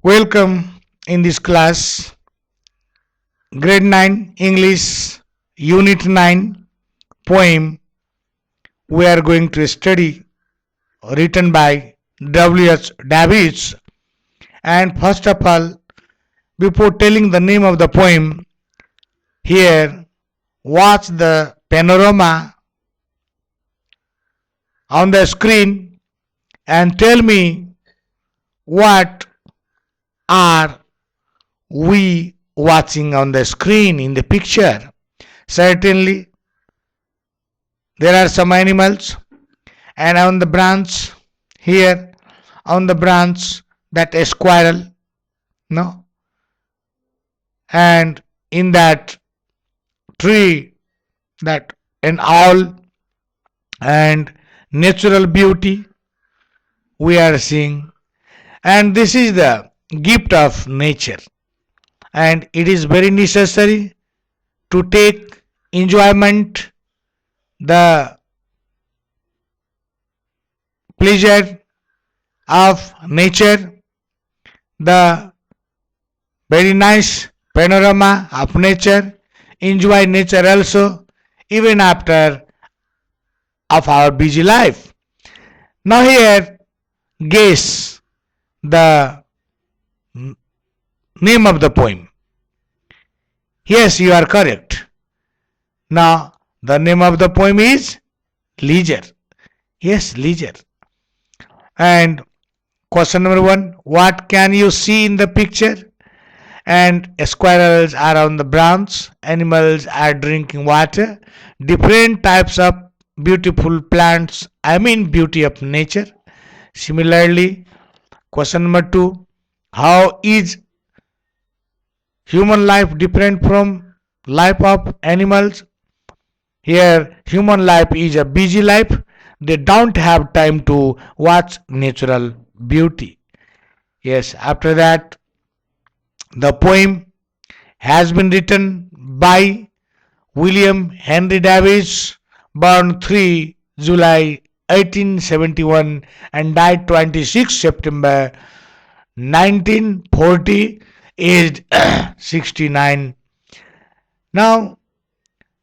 Welcome in this class, Grade 9 English, Unit-9 poem we are going to study written by Davies. And first of all, before telling the name of the poem, here watch the panorama on the screen and tell me what are we watching on the screen in the picture. Certainly there are some animals, and on the branch here, on the branch, that a squirrel, no, and in that tree, that an owl, and natural beauty we are seeing. And this is the gift of nature, and it is very necessary to take enjoyment, the pleasure of nature, the very nice panorama of nature, enjoy nature also, even after of our busy life. Now here, guess the name of the poem. Yes, you are correct. Now the name of the poem is Leisure. Yes, leisure. And question number 1, what can you see in the picture? And squirrels are on the branch, animals are drinking water, different types of beautiful plants, beauty of nature. Similarly, question number 2, how is human life different from life of animals? Here human life is a busy life. They don't have time to watch natural beauty. Yes, after that, the poem has been written by William Henry Davies, born 3 July 1871 and died 26 September 1940, aged 69. Now,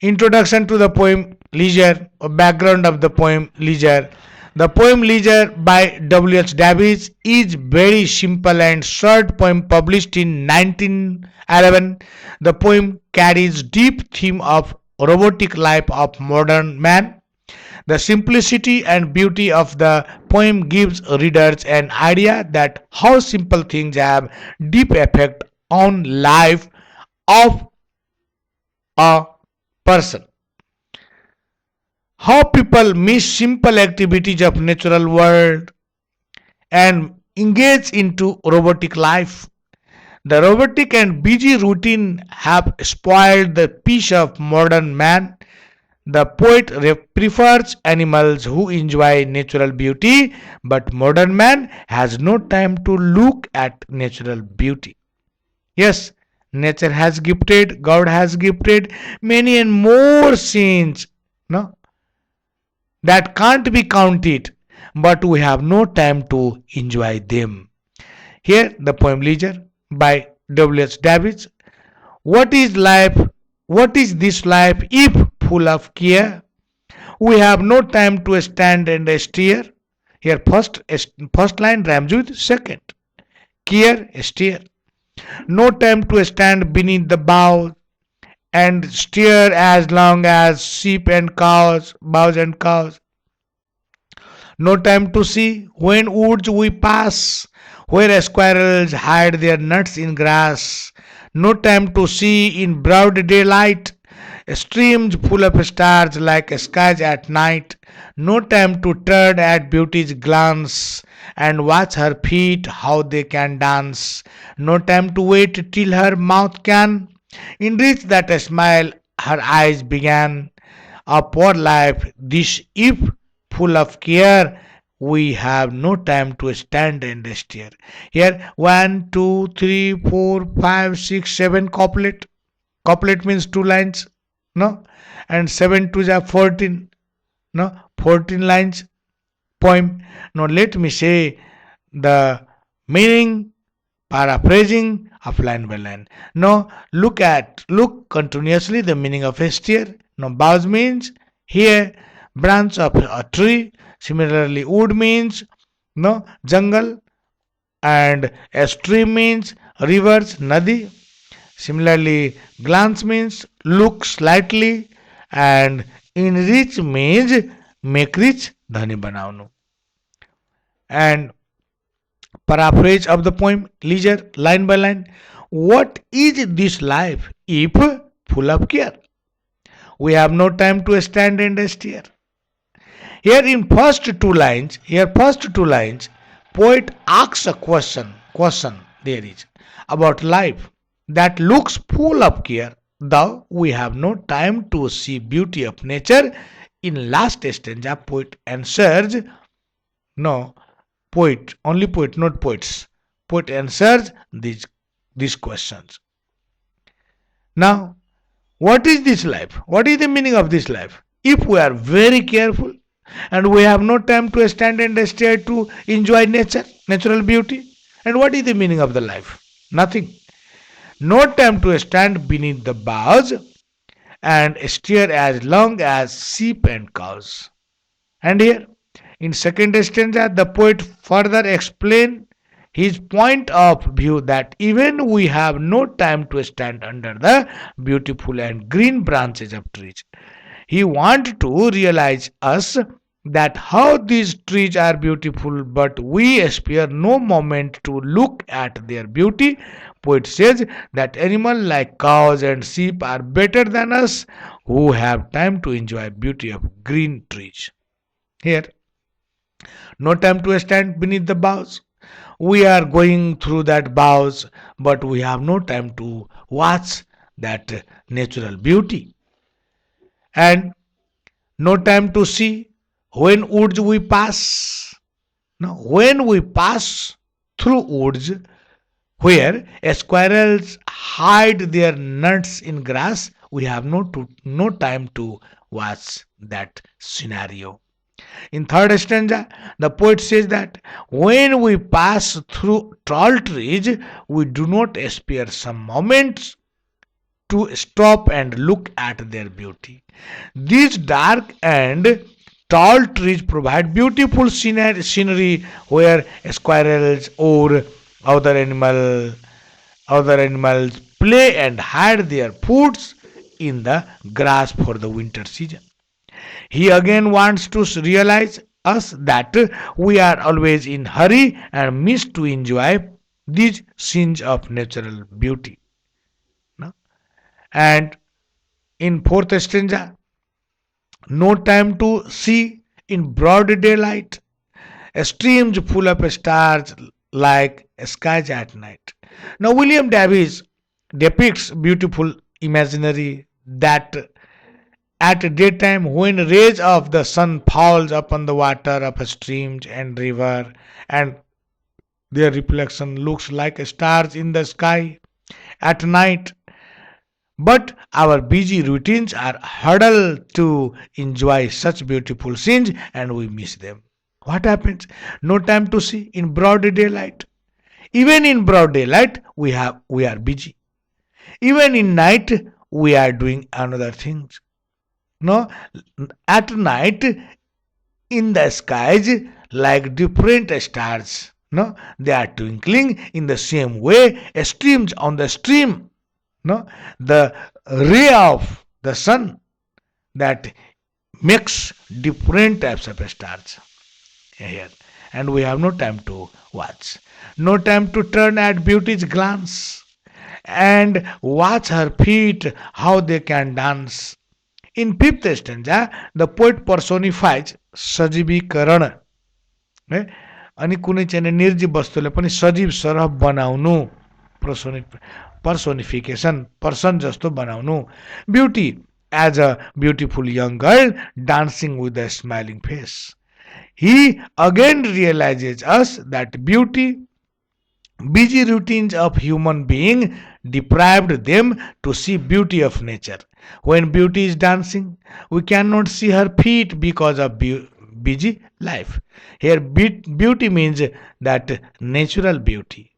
introduction to the poem Leisure, or background of the poem Leisure. The poem Leisure by W.H. Davies is very simple and short poem published in 1911. The poem carries deep theme of robotic life of modern man. The simplicity and beauty of the poem gives readers an idea that how simple things have deep effect on life of a person. How people miss simple activities of natural world and engage into robotic life. The robotic and busy routine have spoiled the peace of modern man. The poet prefers animals who enjoy natural beauty, but modern man has no time to look at natural beauty. Yes, nature has gifted, God has gifted many and more scenes, no, that can't be counted, but we have no time to enjoy them. Here, the poem Leisure by W.H. Davies. What is life? What is this life if full of care? We have no time to stand and stare. Here, first line rhymes with second. Care, stare. No time to stand beneath the bough and steer as long as sheep and cows, bows and cows. No time to see when woods we pass, where squirrels hide their nuts in grass. No time to see in broad daylight, streams full of stars like skies at night. No time to turn at beauty's glance and watch her feet how they can dance. No time to wait till her mouth can enrich that smile her eyes began. A poor life this if full of care, we have no time to stand and stare. Here 1, 2, 3, 4, 5, 6, 7 couplet. Couplet means 2 lines, no, and 7 to the 14, no, 14 lines poem. Now let me say the meaning paraphrasing of line by line. Now look continuously the meaning of a stair. Now boughs means here branch of a tree. Similarly, wood means no jungle, and a stream means rivers, nadi. Similarly, glance means look slightly, and enrich means make rich, dhani बनाउनु. And paraphrase of the poem, leisure, line by line. What is this life if full of care? We have no time to stand and stare. First two lines, poet asks a question there is, about life that looks full of care, though we have no time to see beauty of nature. In last stanza, poet answers, no, only poet, not poets. Poet answers these questions. Now, what is this life? What is the meaning of this life? If we are very careful and we have no time to stand and stare to enjoy nature, natural beauty, and what is the meaning of the life? Nothing. No time to stand beneath the boughs and stare as long as sheep and cows. And here, in second stanza, the poet further explains his point of view that even we have no time to stand under the beautiful and green branches of trees. He wants to realize us that how these trees are beautiful, but we spare no moment to look at their beauty. Poet says that animals like cows and sheep are better than us who have time to enjoy beauty of green trees. Here, no time to stand beneath the boughs. We are going through that boughs, but we have no time to watch that natural beauty. And no time to see when woods we pass. Now, when we pass through woods where squirrels hide their nuts in grass, we have no time to watch that scenario. In third stanza, the poet says that when we pass through tall trees, we do not spare some moments to stop and look at their beauty. These dark and tall trees provide beautiful scenery where squirrels or other animals play and hide their foods in the grass for the winter season. He again wants to realize us that we are always in hurry and miss to enjoy these scenes of natural beauty. No? And in fourth stanza, no time to see in broad daylight, streams full of stars like skies at night. Now, William Davies depicts beautiful imaginary that at daytime when rays of the sun falls upon the water of streams and river, and their reflection looks like stars in the sky at night. But our busy routines are huddled to enjoy such beautiful scenes and we miss them. What happens? No time to see in broad daylight. Even in broad daylight, we are busy. Even in night, we are doing another things. No, at night in the skies like different stars. No, they are twinkling in the same way. Streams on the stream. No, the ray of the sun that makes different types of stars here, and we have no time to watch, no time to turn at beauty's glance and watch her feet how they can dance. In fifth stanza, the poet personifies सजीवीकरण है अनि कुनै चाहिँ निर्जीव वस्तुलाई पनि सजीव सरह बनाउनु personification person जस्तो बनाउनु beauty as a beautiful young girl dancing with a smiling face. He again realizes us that busy routines of human being deprived them to see beauty of nature. When beauty is dancing, we cannot see her feet because of busy life. Here beauty means that natural beauty.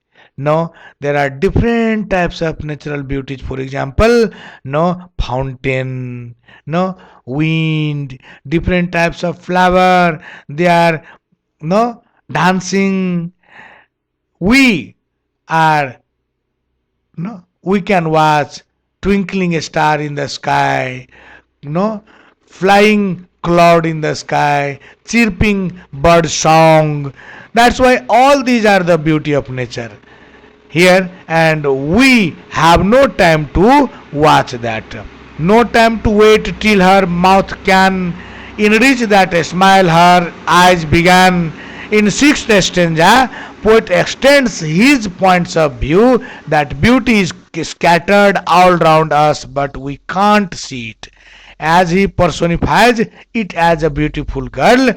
No, there are different types of natural beauties. For example, no fountain, no wind, different types of flower. They are no dancing. We are no. We can watch twinkling star in the sky. No, flying cloud in the sky, chirping bird song. That's why all these are the beauty of nature here, and we have no time to watch that. No time to wait till her mouth can enrich that smile her eyes began. In sixth stanza, poet extends his points of view that beauty is scattered all round us, but we can't see it. As he personifies it as a beautiful girl,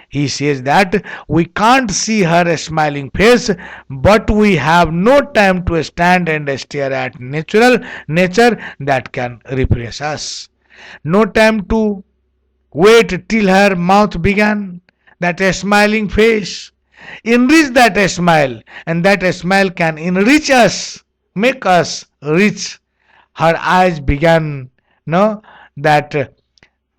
he says that we can't see her smiling face, but we have no time to stand and stare at natural nature that can refresh us. No time to wait till her mouth began, that smiling face. Enrich that smile, and that smile can enrich us, make us rich. Her eyes began, no, that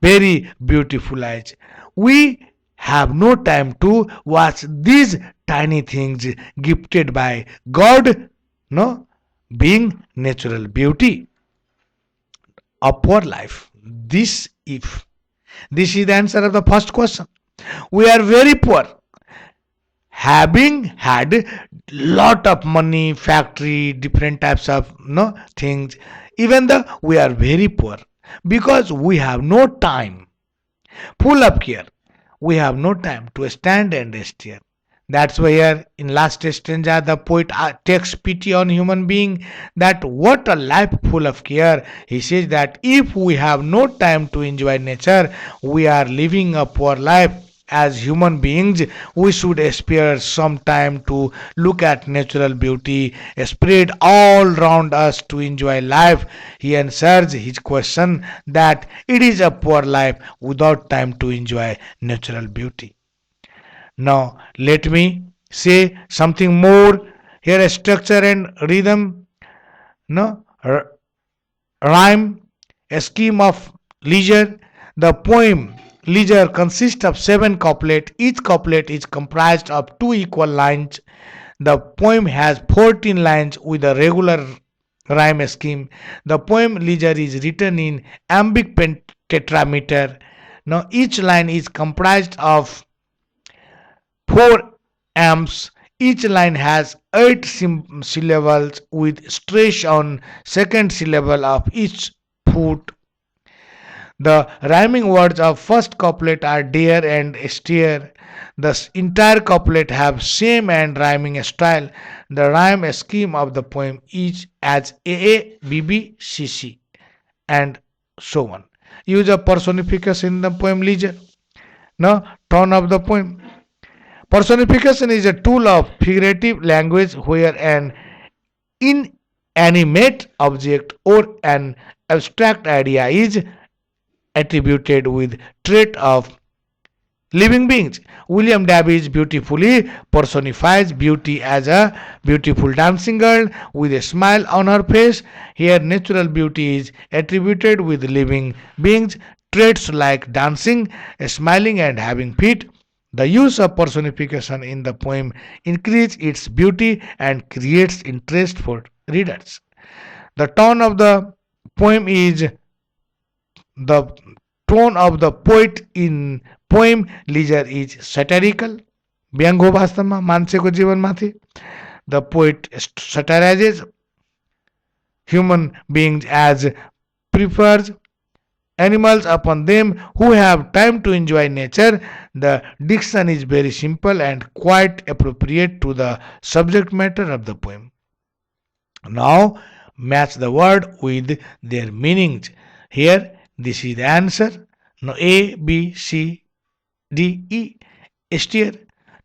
very beautiful eyes. We have no time to watch these tiny things gifted by God, no, being natural beauty of poor life. This is the answer of the first question. We are very poor, having had lot of money, factory, different types of no things. Even though we are very poor, because we have no time, full of care, we have no time to stand and stare. That's why here in last stanza the poet takes pity on human being, that what a life full of care. He says that if we have no time to enjoy nature, we are living a poor life. As human beings, we should spare some time to look at natural beauty spread all round us to enjoy life. He answers his question that it is a poor life without time to enjoy natural beauty. Now, let me say something more here: structure and rhythm, no, rhyme, a scheme of leisure. The poem Leisure consists of 7 couplets. Each couplet is comprised of 2 equal lines. The poem has 14 lines with a regular rhyme scheme. The poem Leisure is written in iambic tetrameter. Now, each line is comprised of 4 amps. Each line has 8 syllables with stress on second syllable of each foot. The rhyming words of first couplet are dear and steer. The entire couplet have same and rhyming style. The rhyme scheme of the poem is as A B B C C and so on. Use of personification in the poem Leisure. Now, tone of the poem. Personification is a tool of figurative language where an inanimate object or an abstract idea is attributed with trait of living beings. William Davies beautifully personifies beauty as a beautiful dancing girl with a smile on her face. Here, natural beauty is attributed with living beings, traits like dancing, smiling, and having feet. The use of personification in the poem increases its beauty and creates interest for readers. The tone of the poem is the tone of the poet in poem Leisure is satirical. व्यङ्ग हो वास्तवमा मान्छेको जीवनमाथि. The poet satirizes human beings as prefers animals upon them who have time to enjoy nature. The diction is very simple and quite appropriate to the subject matter of the poem. Now, match the word with their meanings. Here, this is the answer. Now, A, B, C, D, E. Stare.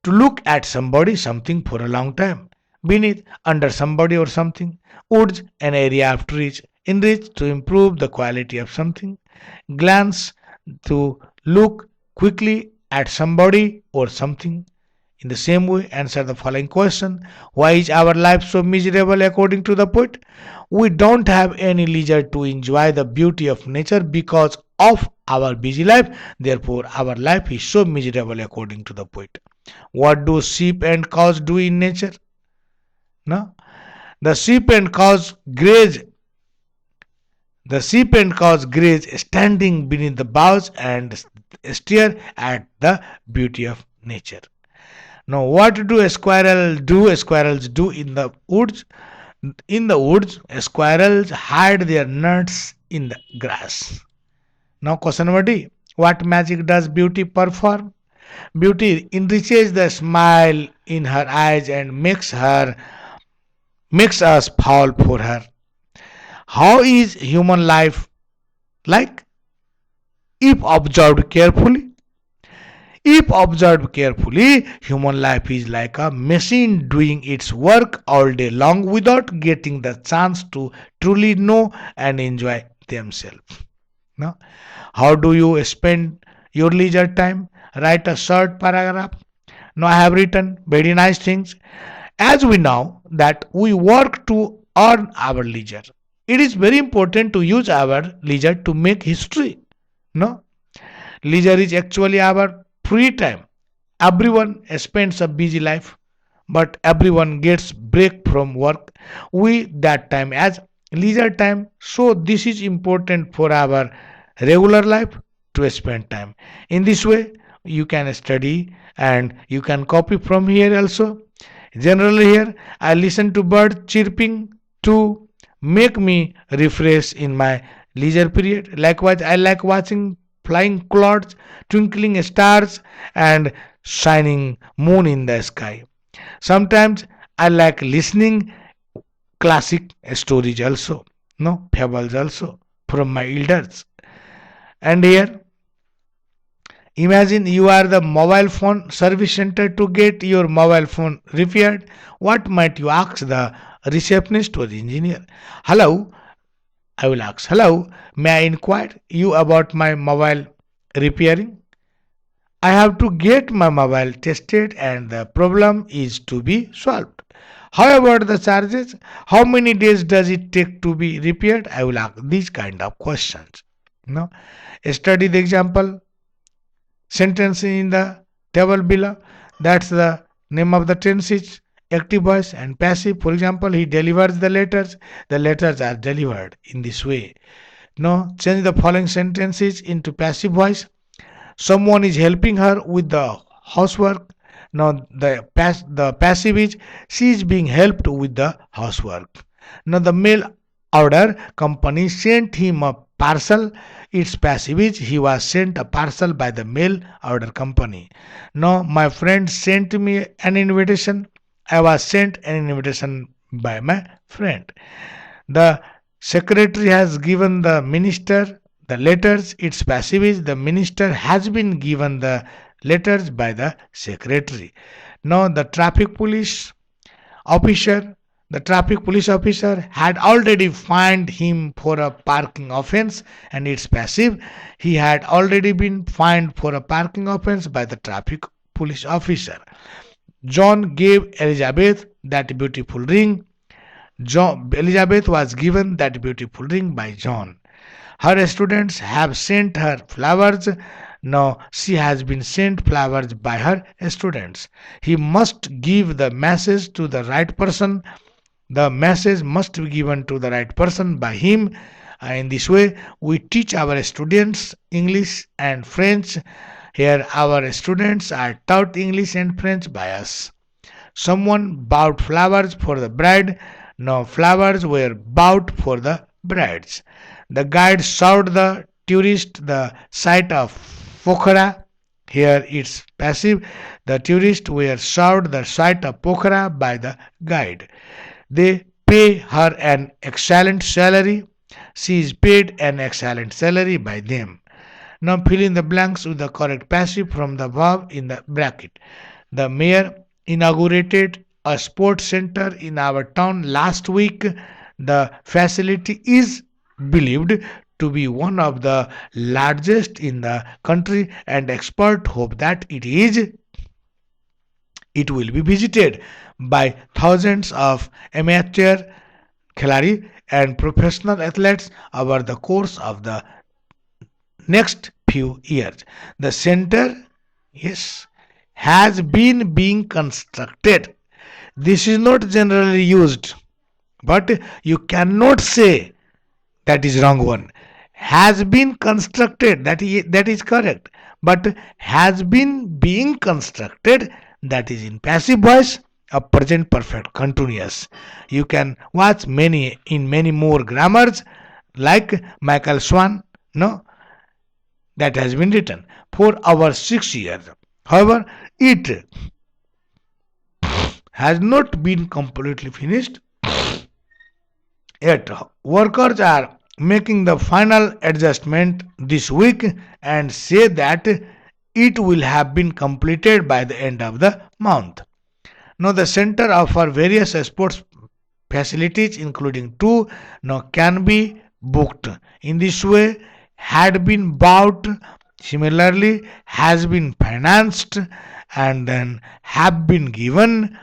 To look at somebody, something for a long time. Beneath, under somebody or something. Woods, an area of trees. Enrich, to improve the quality of something. Glance, to look quickly at somebody or something. In the same way, answer the following question. Why is our life so miserable according to the poet? We don't have any leisure to enjoy the beauty of nature because of our busy life. Therefore, our life is so miserable according to the poet. What do sheep and cows do in nature? No? The sheep and cows graze The sheep and cows graze standing beneath the boughs and stare at the beauty of nature. Now, what do a squirrel do? Squirrels do in the woods. In the woods, squirrels hide their nuts in the grass. Now, question number D. What magic does beauty perform? Beauty enriches the smile in her eyes and makes us fall for her. How is human life like? If observed carefully, if observed carefully, human life is like a machine doing its work all day long without getting the chance to truly know and enjoy themselves. No? How do you spend your leisure time? Write a short paragraph. No, I have written very nice things. As we know that we work to earn our leisure, it is very important to use our leisure to make history. No, leisure is actually our free time. Everyone spends a busy life, but everyone gets break from work. We that time as leisure time. So this is important for our regular life to spend time. In this way, you can study and you can copy from here also. Generally here, I listen to bird chirping to make me refresh in my leisure period. Likewise, I like watching flying clouds, twinkling stars, and shining moon in the sky. Sometimes I like listening classic stories also, no fables also from my elders. And here, imagine you are the mobile phone service center to get your mobile phone repaired. What might you ask the receptionist or the engineer? Hello, I will ask. Hello, may I inquire you about my mobile repairing? I have to get my mobile tested and the problem is to be solved. How about the charges? How many days does it take to be repaired? I will ask these kind of questions. No, study the example sentence in the table below. That's the name of the tenses, active voice and passive. For example, he delivers the letters. The letters are delivered in this way. No, change the following sentences into passive voice. Someone is helping her with the housework. Now the passive is she is being helped with the housework. Now the mail order company sent him a parcel. Its passive is he was sent a parcel by the mail order company. Now my friend sent me an invitation. I was sent an invitation by my friend. The secretary has given the minister the letters. Its passive is the minister has been given the letters by the secretary. Now officer, the traffic police officer had already fined him for a parking offense, and its passive. He had already been fined for a parking offense by the traffic police officer. John gave Elizabeth that beautiful ring. Elizabeth was given that beautiful ring by John. Her students have sent her flowers. Now she has been sent flowers by her students. He must give the message to the right person. The message must be given to the right person by him. In this way, we teach our students English and French. Here, our students are taught English and French by us. Someone bought flowers for the bride. No flowers were bought for the brides. The guide showed the tourist the site of Pokhara. Here it's passive. The tourists were showed the site of Pokhara by the guide. They pay her an excellent salary. She is paid an excellent salary by them. Now fill in the blanks with the correct passive from the verb in the bracket. The mayor inaugurated a sports center in our town last week. The facility is believed to be one of the largest in the country and experts hope that It will be visited by thousands of amateur khiladi and professional athletes over the course of the next few years. The center, yes, has been being constructed. This is not generally used, but you cannot say that is wrong one. Has been constructed, that is correct, but has been being constructed, that is in passive voice, a present perfect continuous. You can watch many more grammars like Michael Swan, no, that has been written for our 6 years. However, it has not been completely finished yet. Workers are making the final adjustment this week and say that it will have been completed by the end of the month. Now, the center offers various sports facilities, including two, now can be booked. In this way, had been bought, similarly, has been financed, and then have been given,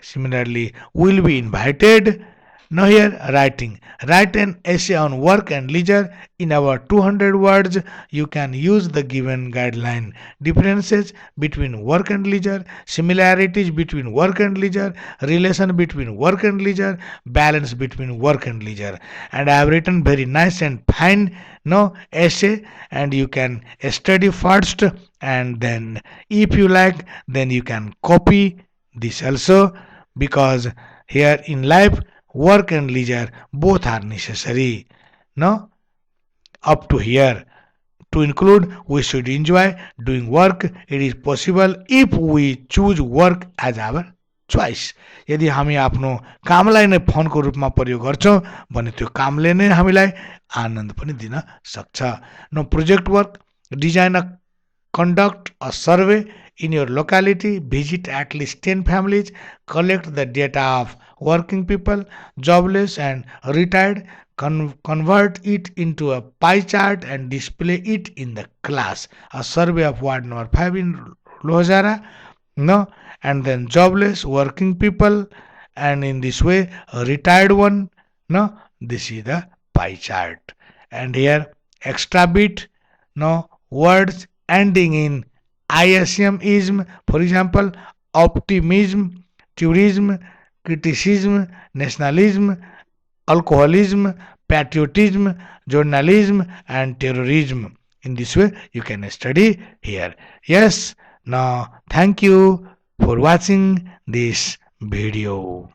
similarly, will be invited. Now here writing. Write an essay on work and leisure in our 200 words. You can use the given guideline. Differences between work and leisure, similarities between work and leisure, relation between work and leisure, balance between work and leisure. And I have written very nice and fine no essay, and you can study first, and then if you like, then you can copy this also, because here in life work and leisure both are necessary. No, up to here. To include, we should enjoy doing work. It is possible if we choose work as our choice. यदि हामी आफ्नो कामलाई नै फोनको रूपमा प्रयोग गर्छौँ भने त्यो कामले नै हामीलाई आनन्द पनि दिन सक्छ. No project work, design a conduct a survey in your locality, visit at least 10 families, collect the data of working people, jobless and retired, convert it into a pie chart and display it in the class. A survey of ward number 5 in Lohazara, no, and then jobless working people, and in this way a retired one, no, this is the pie chart. And here extra bit, no, words ending in ism, for example, optimism, tourism, criticism, nationalism, alcoholism, patriotism, journalism, and terrorism. In this way, you can study here. Yes, now thank you for watching this video.